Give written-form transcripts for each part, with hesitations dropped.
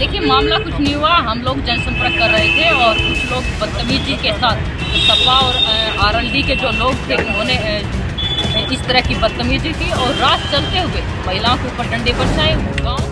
देखिए मामला कुछ नहीं हुआ, हम लोग जनसंपर्क कर रहे थे और कुछ लोग बदतमीजी के साथ सपा और आरएलडी के जो लोग थे उन्होंने इस तरह की बदतमीजी की और रात चलते हुए महिलाओं के ऊपर डंडे बरसाए। गाँव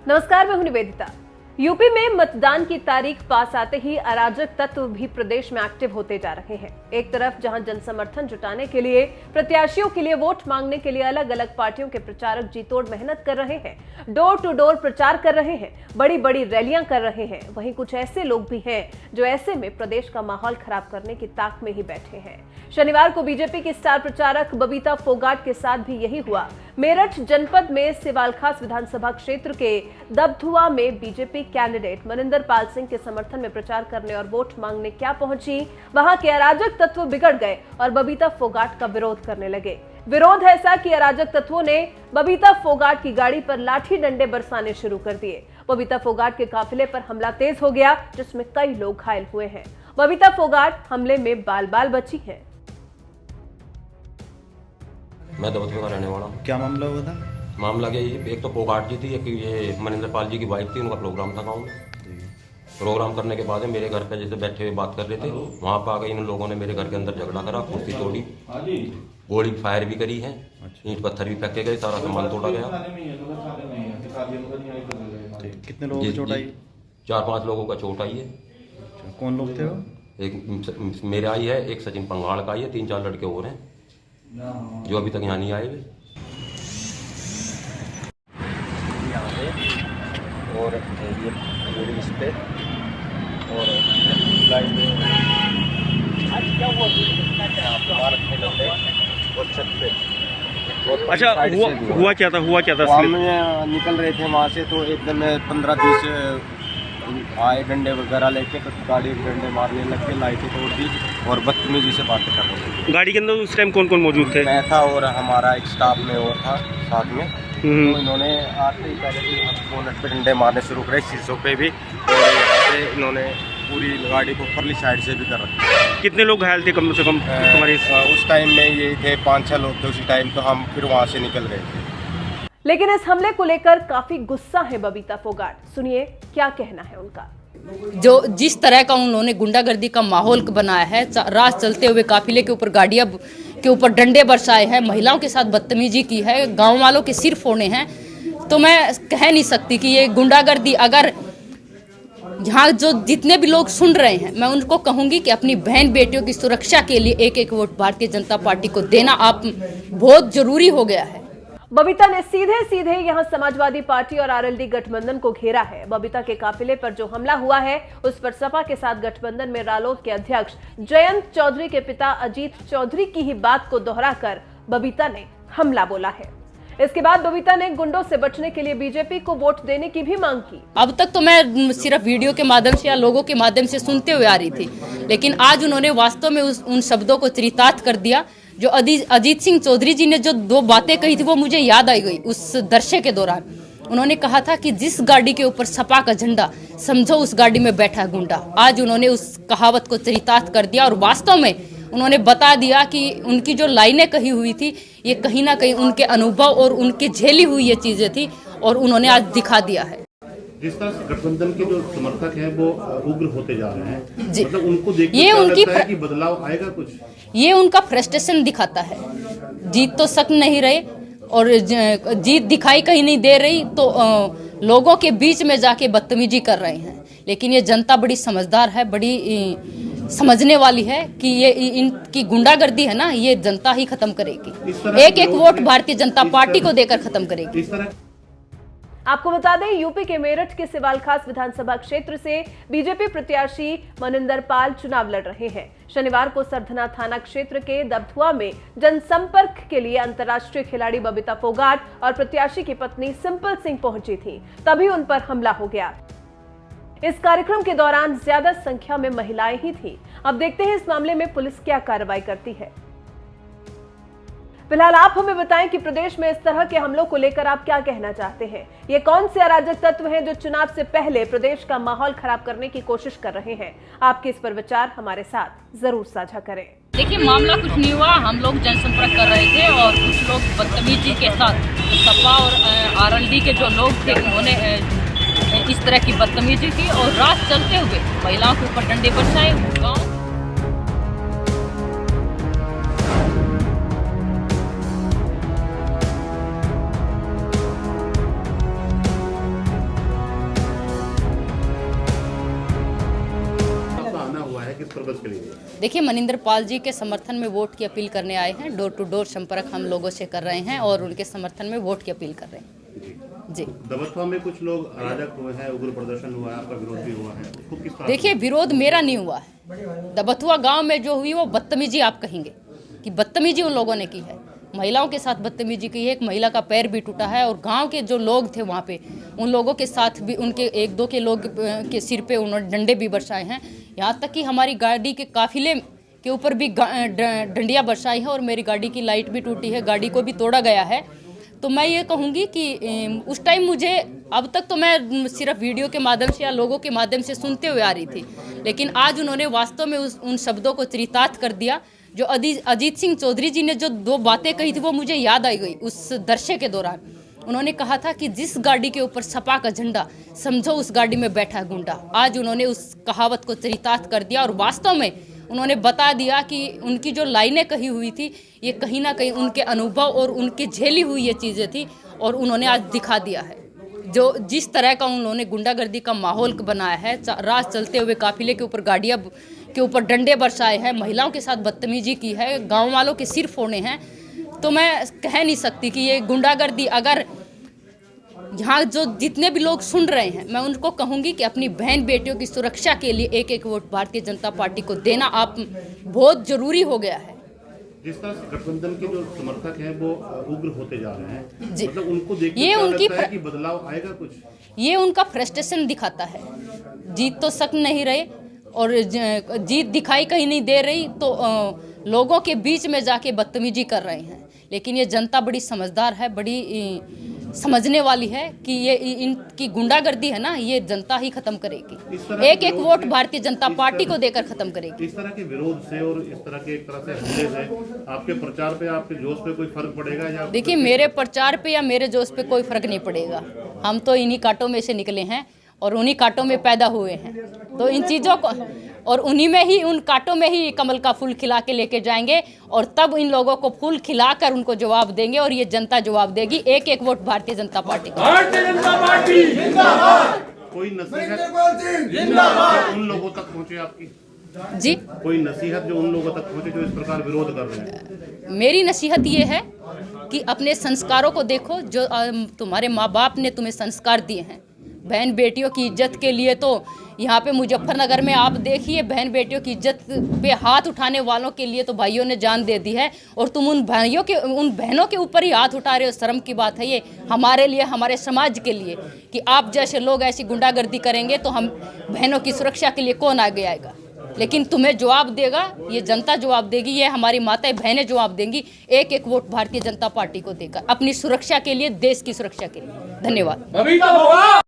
नमस्कार, मैं हूं निवेदिता। यूपी में मतदान की तारीख पास आते ही अराजक तत्व भी प्रदेश में एक्टिव होते जा रहे हैं। एक तरफ जहां जनसमर्थन जुटाने के लिए, प्रत्याशियों के लिए वोट मांगने के लिए अलग अलग पार्टियों के प्रचारक जी तोड़ मेहनत कर रहे हैं, डोर टू डोर प्रचार कर रहे हैं, बड़ी बड़ी रैलियां कर रहे हैं, वहीं कुछ ऐसे लोग भी हैं जो ऐसे में प्रदेश का माहौल खराब करने की ताक में ही बैठे हैं। शनिवार को बीजेपी की स्टार प्रचारक बबीता फोगाट के साथ भी यही हुआ। मेरठ जनपद में सिवालखास विधानसभा क्षेत्र के दबधुआ में बीजेपी कैंडिडेट मनिंदर पाल सिंह के समर्थन में प्रचार करने और वोट मांगने क्या पहुंची, वहां के अराजक तत्व बिगड़ गए और बबीता फोगाट का विरोध करने लगे। विरोध ऐसा कि अराजक तत्वों ने बबीता फोगाट की गाड़ी पर लाठी डंडे बरसाने शुरू कर दिए। बबीता फोगाट के काफिले पर हमला तेज हो गया, जिसमें कई लोग घायल हुए हैं। बबीता फोगाट हमले में बाल बाल बची है। मैं दबदबे का रहने वाला हूँ। क्या मामला हुआ था? मामला क्या, एक तो फोगाट जी थी, एक ये मनिंदर पाल जी की वाइफ थी, उनका प्रोग्राम था गाँव में। प्रोग्राम करने के बाद मेरे घर पे जैसे बैठे हुए बात कर रहे थे, वहाँ पर आ गए इन लोगों ने मेरे घर के अंदर झगड़ा करा, कुर्सी तोड़ी, गोली फायर भी करी है, ईंट पत्थर भी फेंके गए, सारा सामान तोड़ा गया। कितने लोगों को चोट आई? 4-5 लोगों का चोट आई है। कौन लोग थे वो? एक मेरे आई है, एक सचिन पंगाड़ का आई है, 3-4 लड़के और हैं जो अभी तक यहाँ नहीं आए हुए। और ये पूरी इस पे और और छत पे। अच्छा, हुआ क्या था? हम निकल रहे थे वहाँ से, तो एकदम 15-20 आए डंडे वगैरह लेके, तो गाड़ी डंडे मारने लग के, लाइटें तोड़ दी और बदतमीजी से बातें करने लगे। गाड़ी के अंदर उस टाइम कौन कौन मौजूद थे? मैं था और हमारा एक स्टाफ में और था साथ में। तो इन्होंने आते ही पहले बोनट पे डंडे मारने शुरू करे, शीशों पे भी, और यहाँ से इन्होंने पूरी गाड़ी को ऊपरली साइड से भी कर रखा। कितने लोग घायल थे कम से कम तुम्हारे? उस टाइम में ये थे 5-6 लोग थे उसी टाइम, तो हम फिर वहाँ से निकल गए थे। लेकिन इस हमले को लेकर काफी गुस्सा है बबीता फोगाट। सुनिए क्या कहना है उनका। जो जिस तरह का उन्होंने गुंडागर्दी का माहौल बनाया है, रात चलते हुए काफिले के ऊपर गाड़ियां के ऊपर डंडे बरसाए हैं, महिलाओं के साथ बदतमीजी की है, गांव वालों के सिर फोड़े हैं, तो मैं कह नहीं सकती कि ये गुंडागर्दी। अगर यहाँ जो जितने भी लोग सुन रहे हैं, मैं उनको कहूंगी कि अपनी बहन बेटियों की सुरक्षा के लिए एक वोट भारतीय जनता पार्टी को देना आप बहुत जरूरी हो गया है। बबीता ने सीधे सीधे यहां समाजवादी पार्टी और आरएलडी गठबंधन को घेरा है। बबीता के काफिले पर जो हमला हुआ है, उस पर सपा के साथ गठबंधन में रालोद के अध्यक्ष जयंत चौधरी के पिता अजीत चौधरी की ही बात को दोहराकर बबीता ने हमला बोला है। इसके बाद बबीता ने गुंडों से बचने के लिए बीजेपी को वोट देने की भी मांग की। अब तक तो मैं सिर्फ वीडियो के माध्यम से या लोगों के माध्यम से सुनते हुए आ रही थी, लेकिन आज उन्होंने वास्तव में उन शब्दों को चरितार्थ कर दिया। जो अजीत सिंह चौधरी जी ने जो 2 बातें कही थी, वो मुझे याद आई गई उस दृश्य के दौरान। उन्होंने कहा था कि जिस गाड़ी के ऊपर सपा का झंडा, समझो उस गाड़ी में बैठा गुंडा। आज उन्होंने उस कहावत को चरितार्थ कर दिया और वास्तव में उन्होंने बता दिया कि उनकी जो लाइनें कही हुई थी, ये कहीं ना कहीं उनके अनुभव और उनकी झेली हुई ये चीजें थी, और उन्होंने आज दिखा दिया है। जिस तरह से गठबंधन के जो समर्थक हैं वो उग्र होते जा रहे हैं, जी, मतलब उनको देखकर ये क्या उनकी लगता है कि बदलाव आएगा कुछ? ये उनका फ्रस्ट्रेशन दिखाता है। जीत तो सक नहीं रहे और जीत दिखाई कहीं नहीं दे रही, तो लोगों के बीच में जाके बदतमीजी कर रहे हैं। लेकिन ये जनता बड़ी समझदार है, बड़ी समझने वाली है कि ये इनकी गुंडागर्दी है ना, ये जनता ही खत्म करेगी। एक वोट भारतीय जनता पार्टी को देकर खत्म करेगी। आपको बता दें, यूपी के मेरठ के सिवालखास विधानसभा क्षेत्र से बीजेपी प्रत्याशी मनिंदर पाल चुनाव लड़ रहे हैं। शनिवार को सरधना थाना क्षेत्र के दबधुआ में जनसंपर्क के लिए अंतर्राष्ट्रीय खिलाड़ी बबीता फोगाट और प्रत्याशी की पत्नी सिंपल सिंह पहुंची थी, तभी उन पर हमला हो गया। इस कार्यक्रम के दौरान ज्यादा संख्या में महिलाएं ही थी। अब देखते हैं इस मामले में पुलिस क्या कार्रवाई करती है। फिलहाल आप हमें बताएं कि प्रदेश में इस तरह के हमलों को लेकर आप क्या कहना चाहते हैं। ये कौन से अराजक तत्व हैं जो चुनाव से पहले प्रदेश का माहौल खराब करने की कोशिश कर रहे हैं? आपके इस पर विचार हमारे साथ जरूर साझा करें। देखिए, मामला कुछ नहीं हुआ। हम लोग जनसंपर्क कर रहे थे और कुछ लोग बदतमीजी के साथ सपा और आरएलडी के जो लोग थे उन्होंने इस तरह की बदतमीजी की और रात चलते हुए महिलाओं के ऊपर डंडे बरसाए। गाँव किस पर्पस के लिए? देखिए, मनिंदर पाल जी के समर्थन में वोट की अपील करने आए हैं। डोर टू डोर संपर्क हम लोगों से कर रहे हैं और उनके समर्थन में वोट की अपील कर रहे हैं। जी, दबथवा में कुछ लोग अराजक हुए हैं, उग्र प्रदर्शन हुआ है, आपका विरोध भी हुआ है, उसको किस तरह? देखिए, विरोध मेरा नहीं हुआ है। दबथुआ गांव में जो हुई वो बदतमीजी आप कहेंगे कि बदतमीजी उन लोगों ने की है। महिलाओं के साथ बदतमीजी की है। एक महिला का पैर भी टूटा है और गांव के जो लोग थे वहाँ पे उन लोगों के साथ भी उनके एक दो के लोग के सिर पे उन्होंने डंडे भी बरसाए हैं। यहाँ तक कि हमारी गाड़ी के काफिले के ऊपर भी डंडियाँ बरसाई हैं और मेरी गाड़ी की लाइट भी टूटी है, गाड़ी को भी तोड़ा गया है। तो मैं ये कहूँगी कि उस टाइम मुझे, अब तक तो मैं सिर्फ वीडियो के माध्यम से या लोगों के माध्यम से सुनते हुए आ रही थी, लेकिन आज उन्होंने वास्तव में उन शब्दों को चरितार्थ कर दिया। जो अजीत सिंह चौधरी जी ने जो दो बातें कही थी वो मुझे याद आई गई उस दृश्य के दौरान। उन्होंने कहा था कि जिस गाड़ी के ऊपर सपा का झंडा, समझो उस गाड़ी में बैठा है गुंडा। आज उन्होंने उस कहावत को चरितार्थ कर दिया और वास्तव में उन्होंने बता दिया कि उनकी जो लाइनें कही हुई थी ये कहीं ना कहीं उनके अनुभव और उनकी झेली हुई ये चीज़ें थी और उन्होंने आज दिखा दिया है। जो जिस तरह का उन्होंने गुंडागर्दी का माहौल बनाया है, रात चलते हुए काफिले के ऊपर गाड़ियाँ के ऊपर डंडे बरसाए हैं, महिलाओं के साथ बदतमीजी की है, गांव वालों के सिर फोड़े हैं, तो मैं कह नहीं सकती कि ये गुंडागर्दी। अगर यहाँ जो जितने भी लोग सुन रहे हैं, मैं उनको कहूँगी कि अपनी बहन बेटियों की सुरक्षा के लिए एक एक वोट भारतीय जनता पार्टी को देना आप बहुत जरूरी हो गया है। जिस तरह से गठबंधन के जो समर्थक हैं वो उग्र होते जा रहे हैं, जी, मतलब उनको देख ये उनकी कि बदलाव आएगा कुछ? ये उनका फ्रस्ट्रेशन दिखाता है। जीत तो सक नहीं रहे और जीत दिखाई कहीं नहीं दे रही, तो लोगों के बीच में जाके बदतमीजी कर रहे हैं। लेकिन ये जनता बड़ी समझदार है, बड़ी समझने वाली है कि ये इनकी गुंडागर्दी है ना, ये जनता ही खत्म करेगी। एक एक वोट भारतीय जनता पार्टी को देकर खत्म करेगी। इस तरह के विरोध से और इस तरह के एक तरह से हमले से आपके प्रचार पे, आपके जोश पे कोई फर्क पड़ेगा? या देखिए, मेरे प्रचार पे या मेरे जोश पे कोई फर्क नहीं पड़ेगा। हम तो इन्हीं कांटों में से निकले हैं और उन्हीं कांटों में पैदा हुए हैं, तो इन चीज़ों को और उन्हीं में ही, उन कांटों में ही कमल का फूल खिला के लेके जाएंगे और तब इन लोगों को फूल खिलाकर उनको जवाब देंगे और ये जनता जवाब देगी। एक एक वोट भारतीय जनता पार्टी को। कोई नसीहत जिंदाबाद उन लोगों तक पहुंचे आपकी? जी, कोई नसीहत जो उन लोगों तक पहुंचे जो इस प्रकार विरोध कर रहे हैं? मेरी नसीहत ये है कि अपने संस्कारों को देखो, जो तुम्हारे माँ बाप ने तुम्हें संस्कार दिए हैं। बहन बेटियों की इज्जत के लिए तो यहाँ पे मुजफ्फरनगर में आप देखिए, बहन बेटियों की इज्जत पे हाथ उठाने वालों के लिए तो भाइयों ने जान दे दी है और तुम उन बहनों के ऊपर ही हाथ उठा रहे हो। शर्म की बात है ये हमारे लिए, हमारे समाज के लिए, कि आप जैसे लोग ऐसी गुंडागर्दी करेंगे तो हम बहनों की सुरक्षा के लिए कौन आगे आएगा? लेकिन तुम्हें जवाब देगा, ये जनता जवाब देगी, ये हमारी माताएं बहनें जवाब देंगी। एक एक वोट भारतीय जनता पार्टी को देकर अपनी सुरक्षा के लिए, देश की सुरक्षा के लिए। धन्यवाद।